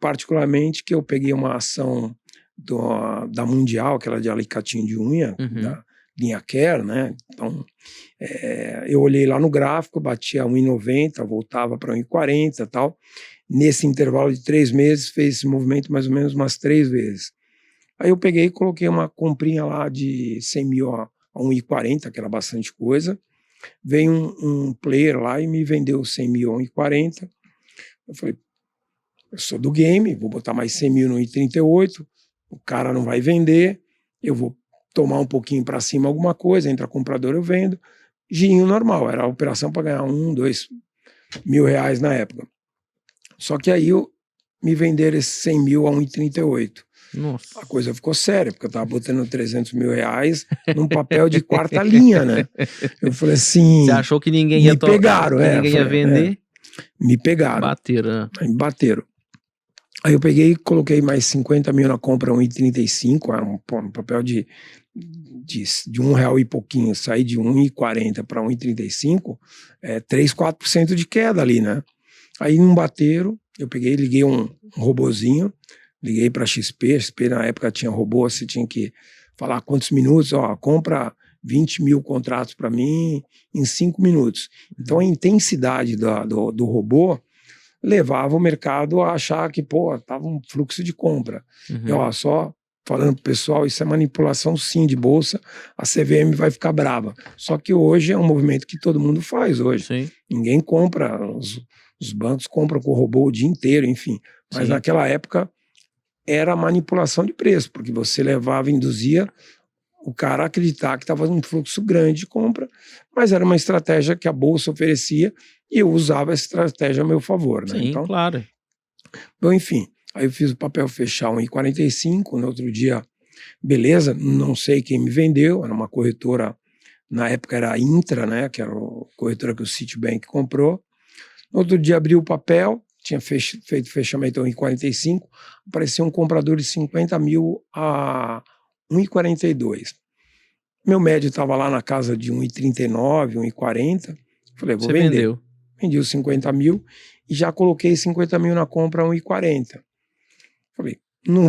particularmente que eu peguei uma ação da Mundial, aquela de alicatinho de unha, da linha Care, né? Então, eu olhei lá no gráfico, batia 1,90, voltava para 1,40 e tal. Nesse intervalo de 3 meses, fez esse movimento mais ou menos umas 3 vezes. Aí eu peguei e coloquei uma comprinha lá de 100 mil a 1,40, que era bastante coisa. Veio um player lá e me vendeu 100 mil a 1,40. Eu falei, eu sou do game, vou botar mais 100 mil no 1,38, o cara não vai vender, eu vou tomar um pouquinho para cima alguma coisa, entra comprador, eu vendo. Girinho normal, era a operação para ganhar 1, 2 mil reais na época. Só que aí me venderam esses 100 mil a 1,38. Nossa. A coisa ficou séria, porque eu estava botando 300 mil reais num papel de quarta linha, né? Eu falei assim... Você achou que ninguém ia... Me pegaram, que ninguém ia vender? Me pegaram. Bateram. Aí me bateram. Aí eu peguei e coloquei mais 50 mil na compra 1,35, era um papel de R$1 e pouquinho, sair de 1,40 para 1,35, 3, 4% de queda ali, né? Aí não bateram, eu peguei, liguei um robozinho, liguei para XP na época tinha robô, você tinha que falar quantos minutos, ó, compra 20 mil contratos para mim em 5 minutos. Então a intensidade do robô levava o mercado a achar que, pô, tava um fluxo de compra. E, ó, só falando pro pessoal, isso é manipulação sim de bolsa, a CVM vai ficar brava. Só que hoje é um movimento que todo mundo faz hoje. Sim. Ninguém compra, os bancos compram com o robô o dia inteiro, enfim. Mas Sim. naquela época era manipulação de preço, porque você induzia o cara a acreditar que estava um fluxo grande de compra, mas era uma estratégia que a bolsa oferecia e eu usava essa estratégia a meu favor, né? Sim, então, claro. Bom, enfim, aí eu fiz o papel fechar 1,45, no outro dia, beleza, não sei quem me vendeu, era uma corretora, na época era a Intra, né, que era a corretora que o Citibank comprou. No outro dia abri o papel, tinha feito fechamento a 1,45, apareceu um comprador de 50 mil a 1,42. Meu médio estava lá na casa de 1,39, 1,40. Falei, vou vender. Vendeu. Vendi os 50 mil e já coloquei 50 mil na compra a 1,40. Falei, não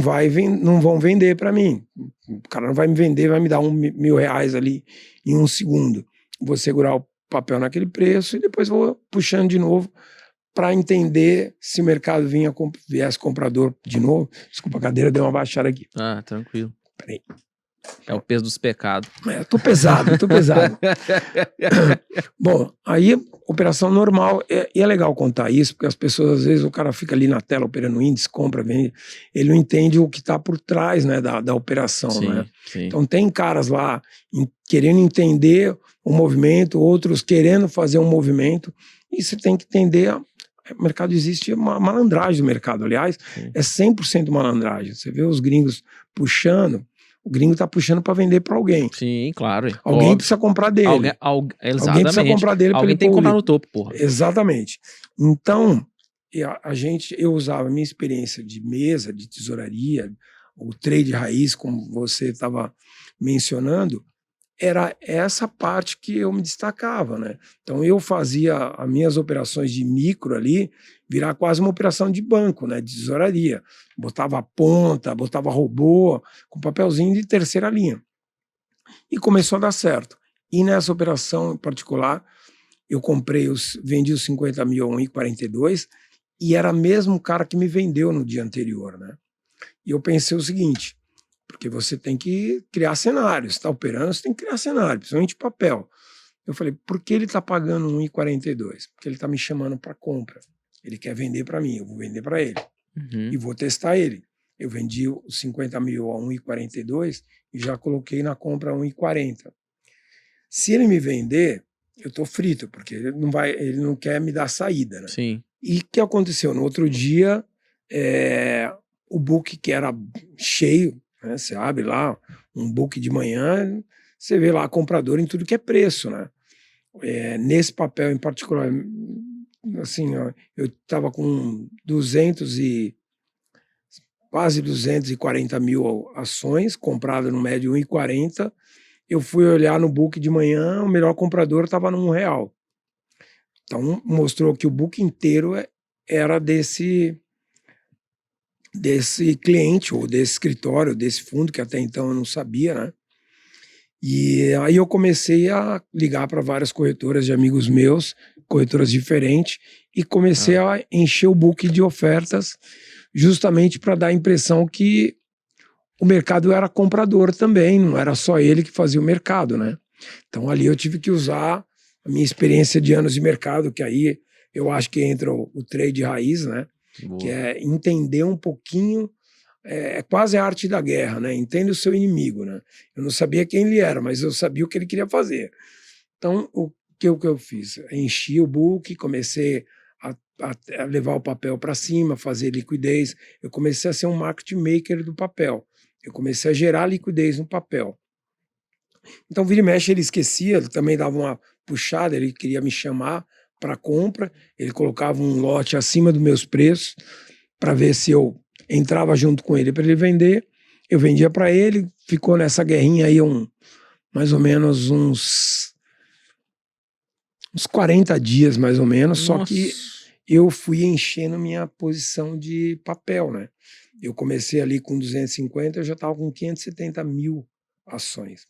vão vender para mim. O cara não vai me vender, vai me dar R$1.000 ali em um segundo. Vou segurar o papel naquele preço e depois vou puxando de novo para entender se o mercado viesse comprador de novo. Desculpa, a cadeira deu uma baixada aqui. Ah, tranquilo. Peraí. É o peso dos pecados. Tô pesado. Bom, aí operação normal, e é legal contar isso, porque as pessoas, às vezes, o cara fica ali na tela operando índice, compra, vende, ele não entende o que está por trás, né, da operação, Sim, né? sim. Então tem caras lá querendo entender o movimento, outros querendo fazer um movimento, e você tem que entender, o mercado existe uma malandragem do mercado, aliás, Sim. é 100% malandragem. Você vê os gringos puxando, o gringo está puxando para vender para alguém. Sim, claro. Alguém Óbvio. precisa comprar dele. Exatamente. Alguém precisa comprar dele. Alguém tem que comprar no topo, porra. Exatamente. Então, eu usava a minha experiência de mesa, de tesouraria, o trade raiz, como você estava mencionando, era essa parte que eu me destacava, né? Então eu fazia as minhas operações de micro ali virar quase uma operação de banco, né? De tesouraria. Botava ponta, botava robô, com papelzinho de terceira linha. E começou a dar certo. E nessa operação em particular, eu vendi os 50 mil a 1,42 e era mesmo o cara que me vendeu no dia anterior, né? E eu pensei o seguinte, porque você tem que criar cenários, está operando, você tem que criar cenário, principalmente papel. Eu falei, por que ele está pagando 1,42? Porque ele está me chamando para compra. Ele quer vender para mim, eu vou vender para ele. E vou testar ele. Eu vendi os 50 mil a 1,42 e já coloquei na compra a 1,40. Se ele me vender, eu estou frito, porque ele não quer me dar saída, né? Sim. E o que aconteceu? No outro dia, o book que era cheio, né? Você abre lá um book de manhã, você vê lá comprador em tudo que é preço, né? Nesse papel em particular, assim, ó, eu estava com quase 240 mil ações compradas no médio 1,40. Eu fui olhar no book de manhã, o melhor comprador estava no R$1. Então mostrou que o book inteiro era desse cliente, ou desse escritório, desse fundo, que até então eu não sabia, né? E aí eu comecei a ligar para várias corretoras de amigos meus, corretoras diferentes, e comecei a encher o book de ofertas, justamente para dar a impressão que o mercado era comprador também, não era só ele que fazia o mercado, né? Então ali eu tive que usar a minha experiência de anos de mercado, que aí eu acho que entra o trade raiz, né? Boa. Que é entender um pouquinho, é quase a arte da guerra, né? Entende o seu inimigo, né? Eu não sabia quem ele era, mas eu sabia o que ele queria fazer. Então, o que eu fiz? Enchi o book, comecei a levar o papel para cima, fazer liquidez. Eu comecei a ser um market maker do papel. Eu comecei a gerar liquidez no papel. Então, vira e mexe, ele esquecia, ele também dava uma puxada, ele queria me chamar para compra, ele colocava um lote acima dos meus preços para ver se eu entrava junto com ele para ele vender. Eu vendia para ele, ficou nessa guerrinha aí mais ou menos uns 40 dias, mais ou menos, só que eu fui enchendo minha posição de papel, né? Eu comecei ali com 250, eu já estava com 570 mil ações.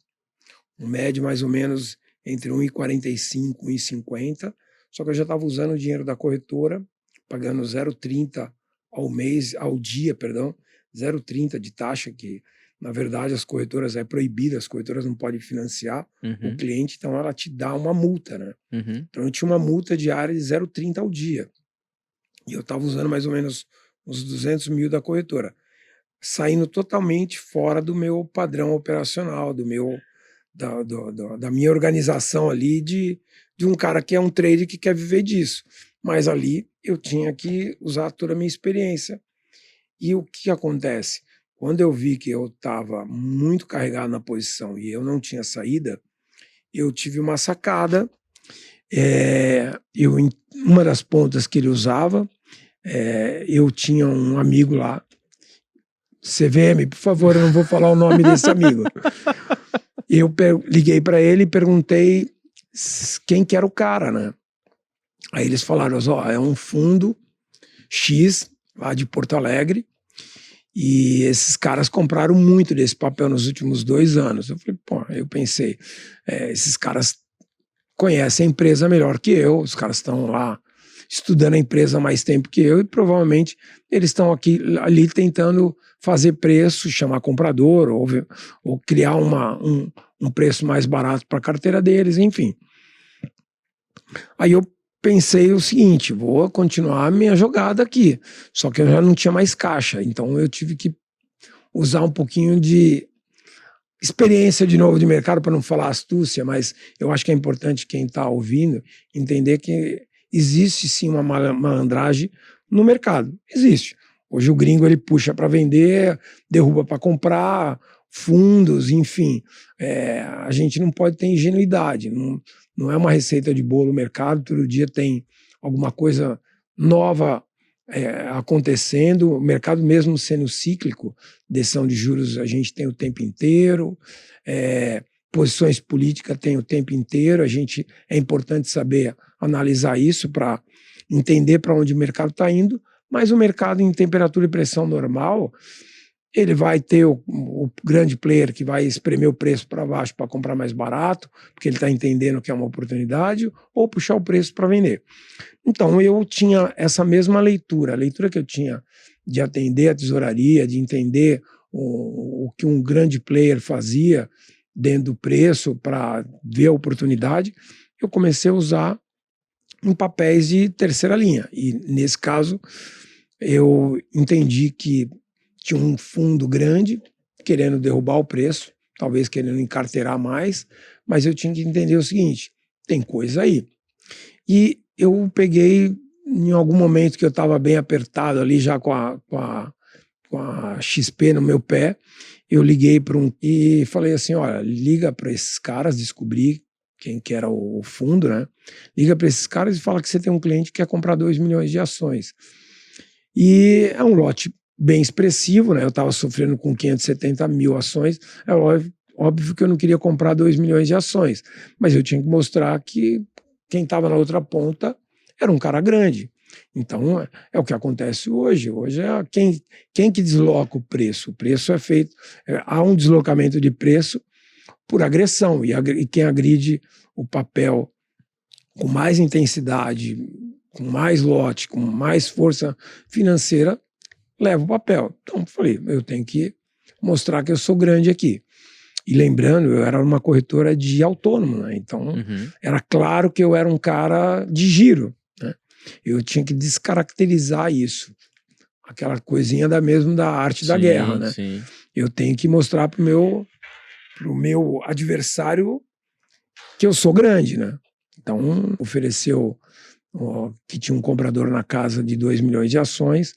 Um médio mais ou menos entre 1,45 e 1,50, só que eu já estava usando o dinheiro da corretora, pagando 0,30 ao mês, ao dia, perdão, 0,30 de taxa, que na verdade as corretoras é proibida, as corretoras não podem financiar o cliente, então ela te dá uma multa, né? Então eu tinha uma multa diária de 0,30 ao dia. E eu estava usando mais ou menos uns 200 mil da corretora, saindo totalmente fora do meu padrão operacional, da minha organização ali de um cara que é um trader que quer viver disso. Mas ali eu tinha que usar toda a minha experiência. E o que acontece? Quando eu vi que eu estava muito carregado na posição e eu não tinha saída, eu tive uma sacada. Uma das pontas que ele usava, eu tinha um amigo lá, CVM, por favor, eu não vou falar o nome desse amigo. Eu liguei para ele e perguntei quem que era o cara, né? Aí eles falaram, ó, é um fundo X, lá de Porto Alegre, e esses caras compraram muito desse papel nos últimos 2 anos. Eu falei, pô, eu pensei, esses caras conhecem a empresa melhor que eu, os caras estão lá estudando a empresa há mais tempo que eu, e provavelmente eles estão ali tentando fazer preço, chamar comprador, ou criar um preço mais barato para a carteira deles, enfim. Aí eu pensei o seguinte, vou continuar a minha jogada aqui, só que eu já não tinha mais caixa, então eu tive que usar um pouquinho de experiência de novo de mercado, para não falar astúcia, mas eu acho que é importante quem está ouvindo entender que existe sim uma malandragem no mercado. Existe. Hoje o gringo ele puxa para vender, derruba para comprar, fundos, enfim. A gente não pode ter ingenuidade. Não é uma receita de bolo no mercado, todo dia tem alguma coisa nova acontecendo, o mercado mesmo sendo cíclico, decisão de juros a gente tem o tempo inteiro, posições políticas tem o tempo inteiro, é importante saber analisar isso para entender para onde o mercado está indo, mas o mercado em temperatura e pressão normal, ele vai ter o grande player que vai espremer o preço para baixo para comprar mais barato, porque ele está entendendo que é uma oportunidade, ou puxar o preço para vender. Então eu tinha essa mesma leitura, a leitura que eu tinha de atender a tesouraria, de entender o que um grande player fazia dentro do preço para ver a oportunidade, eu comecei a usar em papéis de terceira linha. E nesse caso eu entendi que tinha um fundo grande querendo derrubar o preço, talvez querendo encarteirar mais, mas eu tinha que entender o seguinte, tem coisa aí. E eu peguei, em algum momento que eu estava bem apertado ali, já com a XP no meu pé, eu liguei para e falei assim, olha, liga para esses caras, descobri quem que era o fundo, né? Liga para esses caras e fala que você tem um cliente que quer comprar 2 milhões de ações. E é um lote bem expressivo, né? Eu estava sofrendo com 570 mil ações, é óbvio que eu não queria comprar 2 milhões de ações, mas eu tinha que mostrar que quem estava na outra ponta era um cara grande. Então, é o que acontece hoje. Hoje é quem que desloca o preço? O preço é feito... há um deslocamento de preço por agressão, e quem agride o papel com mais intensidade, com mais lote, com mais força financeira, leva o papel. Então, eu falei, eu tenho que mostrar que eu sou grande aqui. E lembrando, eu era uma corretora de autônomo, né? Então era claro que eu era um cara de giro, né? Eu tinha que descaracterizar isso. Aquela coisinha mesmo da arte da guerra, né? Sim. Eu tenho que mostrar pro meu adversário que eu sou grande, né? Então ofereceu que tinha um comprador na casa de 2 milhões de ações.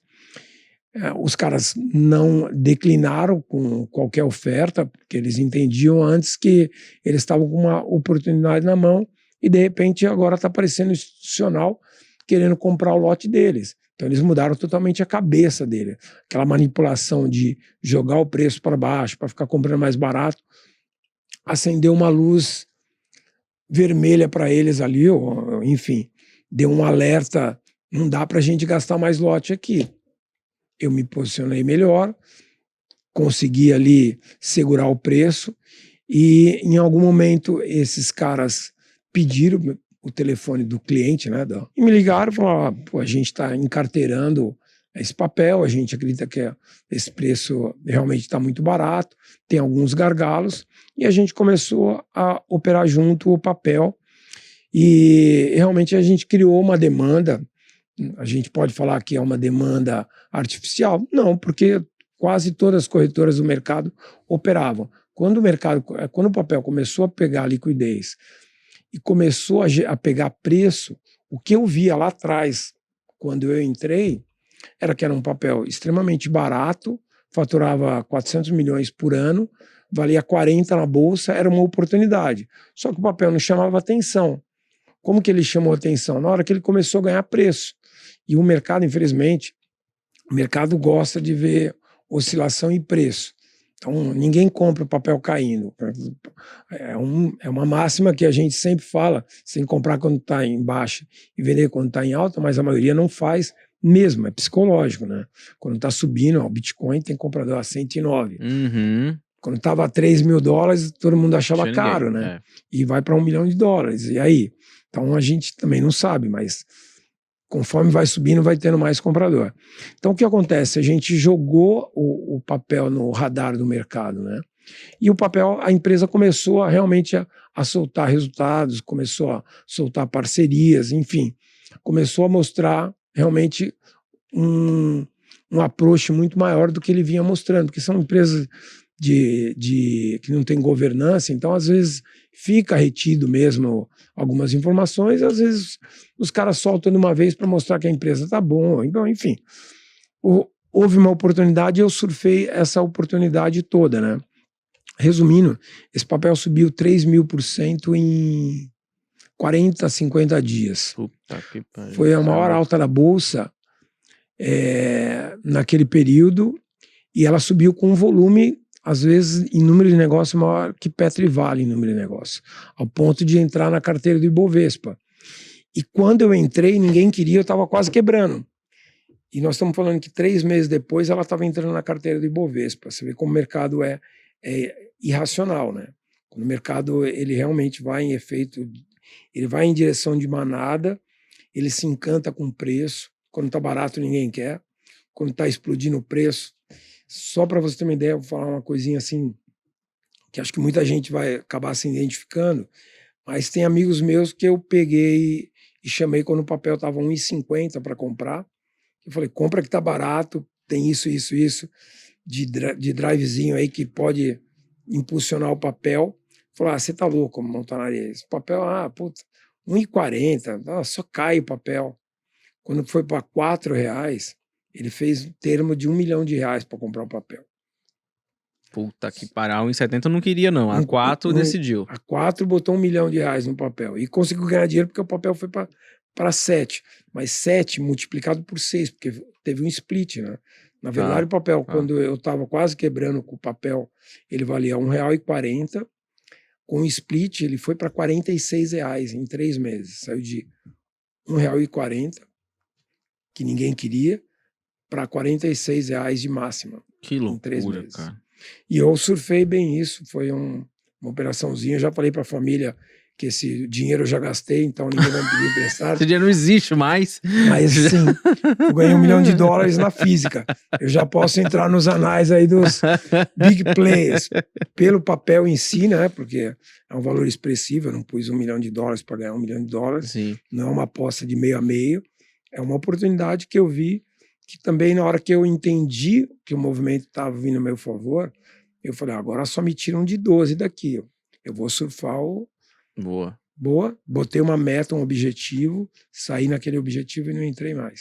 Os caras não declinaram com qualquer oferta, porque eles entendiam antes que eles estavam com uma oportunidade na mão e, de repente, agora está aparecendo institucional querendo comprar o lote deles. Então, eles mudaram totalmente a cabeça dele. Aquela manipulação de jogar o preço para baixo, para ficar comprando mais barato, acendeu uma luz vermelha para eles ali, ou, enfim, deu um alerta, não dá para a gente gastar mais lote aqui. Eu me posicionei melhor, consegui ali segurar o preço e em algum momento esses caras pediram o telefone do cliente, né, e me ligaram e falaram, pô, a gente está encarteirando esse papel, a gente acredita que esse preço realmente está muito barato, tem alguns gargalos, e a gente começou a operar junto o papel e realmente a gente criou uma demanda. A gente pode falar que é uma demanda artificial? Não, porque quase todas as corretoras do mercado operavam. Quando o papel começou a pegar liquidez e começou a pegar preço, o que eu via lá atrás, quando eu entrei, era que era um papel extremamente barato, faturava 400 milhões por ano, valia 40 na bolsa, era uma oportunidade. Só que o papel não chamava atenção. Como que ele chamou atenção? Na hora que ele começou a ganhar preço. E o mercado, infelizmente, o mercado gosta de ver oscilação em preço. Então, ninguém compra o papel caindo. É uma máxima que a gente sempre fala, sem comprar quando está em baixa e vender quando está em alta, mas a maioria não faz mesmo, é psicológico, né? Quando está subindo, o Bitcoin tem comprador a 109. Quando estava a 3 mil dólares, todo mundo achava caro, né? E vai para $1 milhão. E aí? Então, a gente também não sabe, mas conforme vai subindo, vai tendo mais comprador. Então, o que acontece? A gente jogou o papel no radar do mercado, né? E o papel, a empresa começou realmente a soltar resultados, começou a soltar parcerias, enfim, começou a mostrar realmente um approach muito maior do que ele vinha mostrando, porque são empresas que não tem governança, então às vezes fica retido mesmo algumas informações, às vezes os caras soltam de uma vez para mostrar que a empresa está bom, então, enfim. Houve uma oportunidade e eu surfei essa oportunidade toda, né? Resumindo, esse papel subiu 3.000% em 40, 50 dias. Puta que pariu. Foi a maior alta da Bolsa naquele período, e ela subiu com um volume, às vezes, em número de negócio maior que Petro e Vale em número de negócio, ao ponto de entrar na carteira do Ibovespa. E quando eu entrei, ninguém queria, eu estava quase quebrando. E nós estamos falando que 3 meses depois ela estava entrando na carteira do Ibovespa. Você vê como o mercado é irracional, né? Quando o mercado ele realmente vai em efeito, ele vai em direção de manada, ele se encanta com o preço. Quando está barato, ninguém quer. Quando está explodindo o preço, só para você ter uma ideia, eu vou falar uma coisinha assim, que acho que muita gente vai acabar se identificando, mas tem amigos meus que eu peguei e chamei quando o papel estava R$1,50 para comprar. Eu falei, compra que está barato, tem isso, de drivezinho aí que pode impulsionar o papel. Falei, você tá louco, Montanari, esse papel, puta, R$1,40, só cai o papel. Quando foi para R$4, ele fez termo de R$1 milhão para comprar o papel. Puta que pariu, a 1,70 eu não queria não, a 4 decidiu. A 4 botou R$1 milhão no papel e conseguiu ganhar dinheiro porque o papel foi para 7, mas 7 multiplicado por 6, porque teve um split, né? Na verdade, o papel, quando eu estava quase quebrando com o papel, ele valia R$1,40, com o split ele foi para R$46 em 3 meses, saiu de R$1,40 que ninguém queria, para R$ 46 de máxima. Que em 3 loucura, meses. cara. E eu surfei bem isso, foi uma operaçãozinha. Eu já falei para a família que esse dinheiro eu já gastei, então ninguém vai me pedir emprestado. Esse dinheiro não existe mais. Mas sim, eu ganhei $1 milhão na física. Eu já posso entrar nos anais aí dos big players. Pelo papel em si, né? Porque é um valor expressivo. Eu não pus $1 milhão para ganhar $1 milhão. Sim. Não é uma aposta de meio a meio. É uma oportunidade que eu vi, que também na hora que eu entendi que o movimento estava vindo a meu favor, eu falei, agora só me tiram de 12 daqui. Eu vou surfar o... Boa. Boa, botei uma meta, um objetivo, saí naquele objetivo e não entrei mais.